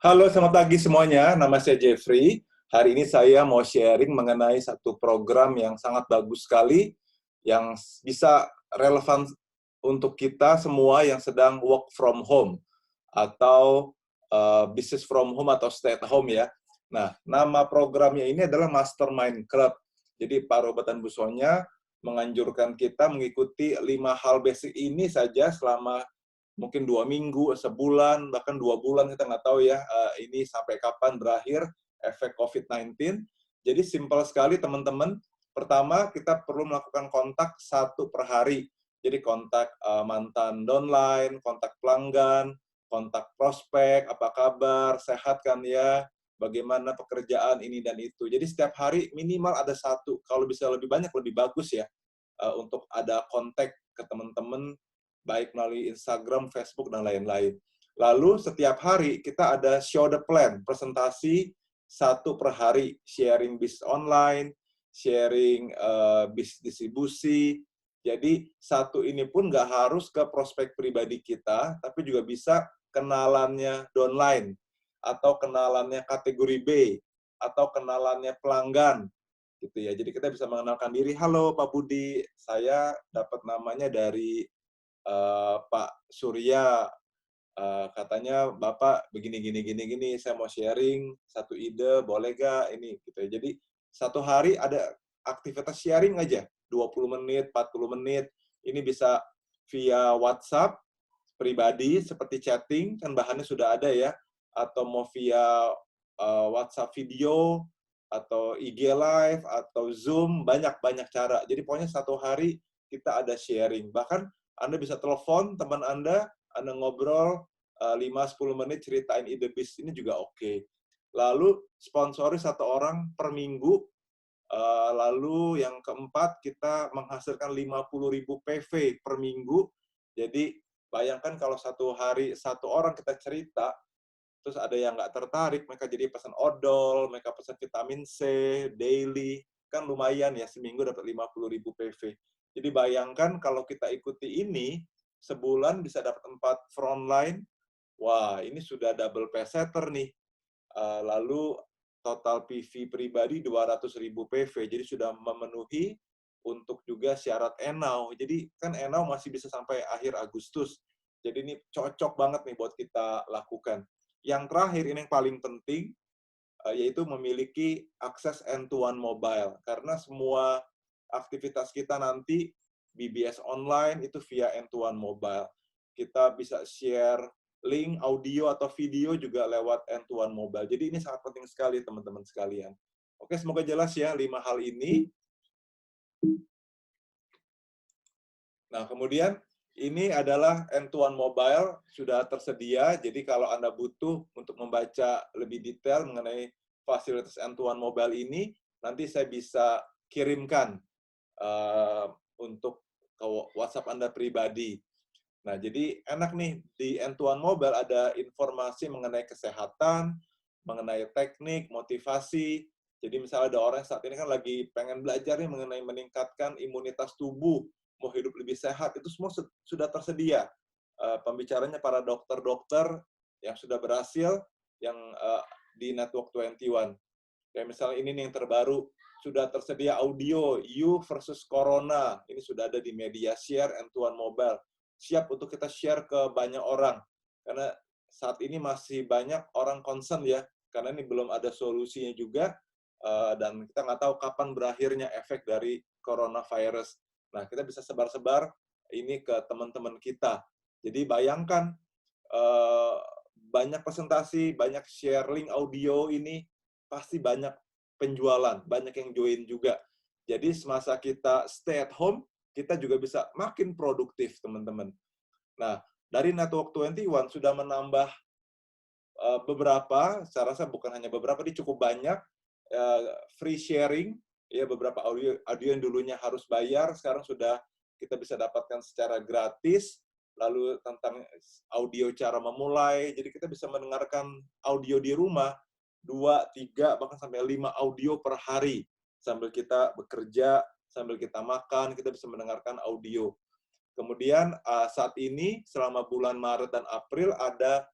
Halo, selamat pagi semuanya. Nama saya Jeffrey. Hari ini saya mau sharing mengenai satu program yang sangat bagus sekali, yang bisa relevan untuk kita semua yang sedang work from home atau business from home atau stay at home ya. Nah, nama programnya ini adalah Mastermind Club. Jadi Pak Robert dan Bu Sonya menganjurkan kita mengikuti 5 hal basic ini saja selama mungkin 2 minggu, sebulan, bahkan 2 bulan, kita nggak tahu ya ini sampai kapan berakhir efek COVID-19. Jadi simpel sekali teman-teman. Pertama, kita perlu melakukan kontak 1 per hari. Jadi kontak mantan downline, kontak pelanggan, kontak prospek, apa kabar, sehat kan ya, bagaimana pekerjaan ini dan itu. Jadi setiap hari minimal ada 1. Kalau bisa lebih banyak lebih bagus ya, untuk ada kontak ke teman-teman baik melalui Instagram, Facebook, dan lain-lain. Lalu setiap hari kita ada show the plan, presentasi 1 per hari, sharing bisnis online, sharing bisnis distribusi. Jadi satu ini pun nggak harus ke prospek pribadi kita, tapi juga bisa kenalannya downline, atau kenalannya kategori B, atau kenalannya pelanggan, gitu ya. Jadi kita bisa mengenalkan diri, halo Pak Budi, saya dapat namanya dari Pak Surya, katanya Bapak begini gini gini gini, saya mau sharing satu ide, boleh gak ini, gitu ya. Jadi satu hari ada aktivitas sharing aja, 20 menit, 40 menit, ini bisa via WhatsApp pribadi seperti chatting, kan bahannya sudah ada ya, atau mau via WhatsApp video, atau IG Live, atau Zoom, banyak-banyak cara. Jadi pokoknya satu hari kita ada sharing. Bahkan Anda bisa telepon teman Anda ngobrol 5-10 menit ceritain ide bisnis ini juga oke. Lalu sponsori 1 orang per minggu. Lalu yang keempat, kita menghasilkan 50.000 PV per minggu. Jadi bayangkan kalau satu hari 1 orang kita cerita, terus ada yang nggak tertarik, mereka jadi pesan odol, mereka pesan vitamin C, daily, kan lumayan ya, seminggu dapat 50.000 PV. Jadi bayangkan kalau kita ikuti ini, sebulan bisa dapat 4 frontline, wah ini sudah double pesetter nih. Lalu total PV pribadi 200.000 PV, jadi sudah memenuhi untuk juga syarat ENAU. Jadi kan ENAU masih bisa sampai akhir Agustus. Jadi ini cocok banget nih buat kita lakukan. Yang terakhir, ini yang paling penting, yaitu memiliki akses end-to-one mobile. Karena semua aktivitas kita nanti BBS online itu via end-to-one mobile. Kita bisa share link audio atau video juga lewat end-to-one mobile. Jadi ini sangat penting sekali teman-teman sekalian. Oke, semoga jelas ya 5 hal ini. Nah, kemudian ini adalah end-to-one mobile, sudah tersedia. Jadi kalau Anda butuh untuk membaca lebih detail mengenai fasilitas end-to-one mobile ini, nanti saya bisa kirimkan untuk ke WhatsApp Anda pribadi. Nah, jadi enak nih, di end-to-one mobile ada informasi mengenai kesehatan, mengenai teknik, motivasi. Jadi misalnya ada orang saat ini kan lagi pengen belajar nih mengenai meningkatkan imunitas tubuh, mau hidup lebih sehat, itu semua sudah tersedia. Pembicaranya para dokter-dokter yang sudah berhasil, yang di Network 21. Kayak misalnya ini nih yang terbaru, sudah tersedia audio, You versus Corona. Ini sudah ada di media share end-to-one mobile. Siap untuk kita share ke banyak orang. Karena saat ini masih banyak orang concern ya, karena ini belum ada solusinya juga, dan kita nggak tahu kapan berakhirnya efek dari coronavirus. Nah, kita bisa sebar-sebar ini ke teman-teman kita. Jadi bayangkan, banyak presentasi, banyak share link audio ini, pasti banyak penjualan, banyak yang join juga. Jadi semasa kita stay at home, kita juga bisa makin produktif, teman-teman. Nah, dari Network 21 sudah menambah beberapa, saya rasa bukan hanya beberapa, ini cukup banyak, free sharing, ya beberapa audio yang dulunya harus bayar, sekarang sudah kita bisa dapatkan secara gratis, lalu tentang audio cara memulai, jadi kita bisa mendengarkan audio di rumah, 2, 3, bahkan sampai 5 audio per hari, sambil kita bekerja, sambil kita makan, kita bisa mendengarkan audio. Kemudian saat ini, selama bulan Maret dan April, ada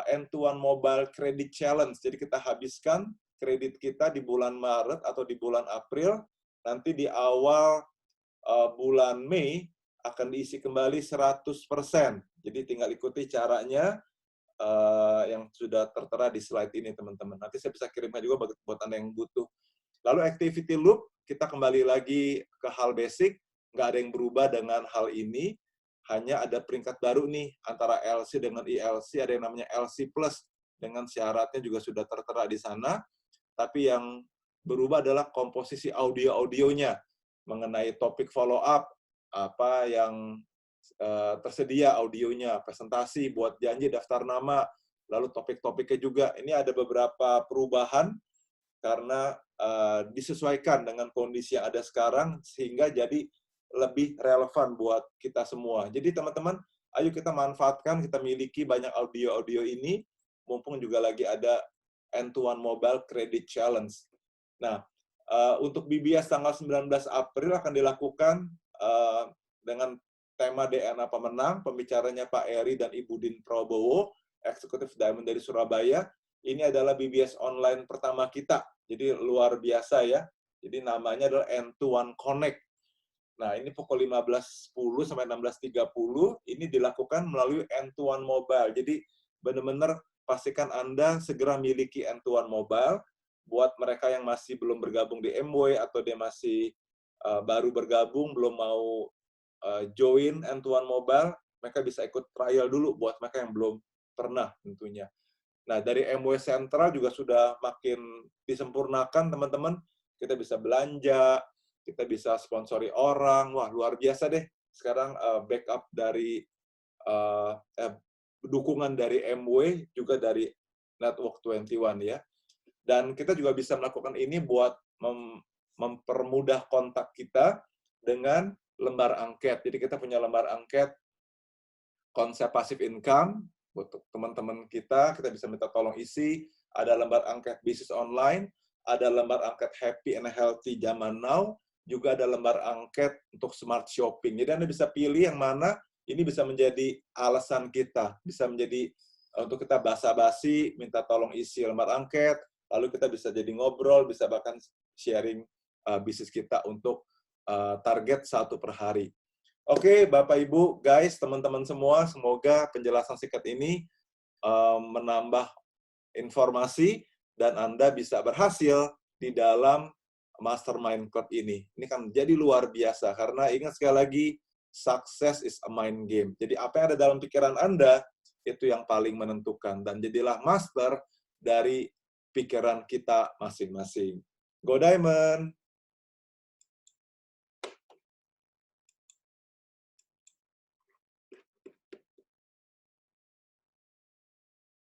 N21 Mobile Credit Challenge. Jadi kita habiskan kredit kita di bulan Maret atau di bulan April, nanti di awal bulan Mei akan diisi kembali 100%. Jadi tinggal ikuti caranya yang sudah tertera di slide ini, teman-teman. Nanti saya bisa kirimkan juga buat Anda yang butuh. Lalu activity loop, kita kembali lagi ke hal basic, nggak ada yang berubah dengan hal ini, hanya ada peringkat baru nih, antara LC dengan ELC, ada yang namanya LC Plus, dengan syaratnya juga sudah tertera di sana, tapi yang berubah adalah komposisi audio-audionya, mengenai topik follow-up, apa yang tersedia audionya, presentasi, buat janji, daftar nama, lalu topik-topiknya juga. Ini ada beberapa perubahan, karena disesuaikan dengan kondisi yang ada sekarang, sehingga jadi lebih relevan buat kita semua. Jadi teman-teman, ayo kita manfaatkan, kita miliki banyak audio-audio ini, mumpung juga lagi ada N21 Mobile Credit Challenge. Nah, untuk BBS tanggal 19 April akan dilakukan dengan tema DNA Pemenang, pembicaranya Pak Eri dan Ibu Din Prabowo, Eksekutif Diamond dari Surabaya. Ini adalah BBS online pertama kita, jadi luar biasa ya. Jadi namanya adalah N21 Connect. Nah, ini pukul 15.10 sampai 16.30, ini dilakukan melalui N21 Mobile. Jadi, benar-benar pastikan Anda segera miliki N21 Mobile. Buat mereka yang masih belum bergabung di MW, atau dia masih baru bergabung, belum mau join N21 Mobile, mereka bisa ikut trial dulu buat mereka yang belum pernah tentunya. Nah, dari MW Sentral juga sudah makin disempurnakan, teman-teman. Kita bisa belanja, kita bisa sponsori orang, wah luar biasa deh. Sekarang backup dari dukungan dari MW, juga dari Network 21 ya. Dan kita juga bisa melakukan ini buat mempermudah kontak kita dengan lembar angket. Jadi kita punya lembar angket konsep passive income, untuk teman-teman kita bisa minta tolong isi. Ada lembar angket bisnis online, ada lembar angket happy and healthy zaman now, juga ada lembar angket untuk smart shopping. Jadi Anda bisa pilih yang mana, ini bisa menjadi alasan kita, bisa menjadi untuk kita basa-basi, minta tolong isi lembar angket, lalu kita bisa jadi ngobrol, bisa bahkan sharing bisnis kita untuk target 1 per hari. Oke, Bapak, Ibu, guys, teman-teman semua, semoga penjelasan singkat ini menambah informasi dan Anda bisa berhasil di dalam Mastermind Club ini. Ini kan jadi luar biasa, karena ingat sekali lagi, success is a mind game. Jadi apa yang ada dalam pikiran Anda, itu yang paling menentukan. Dan jadilah master dari pikiran kita masing-masing. Go Diamond!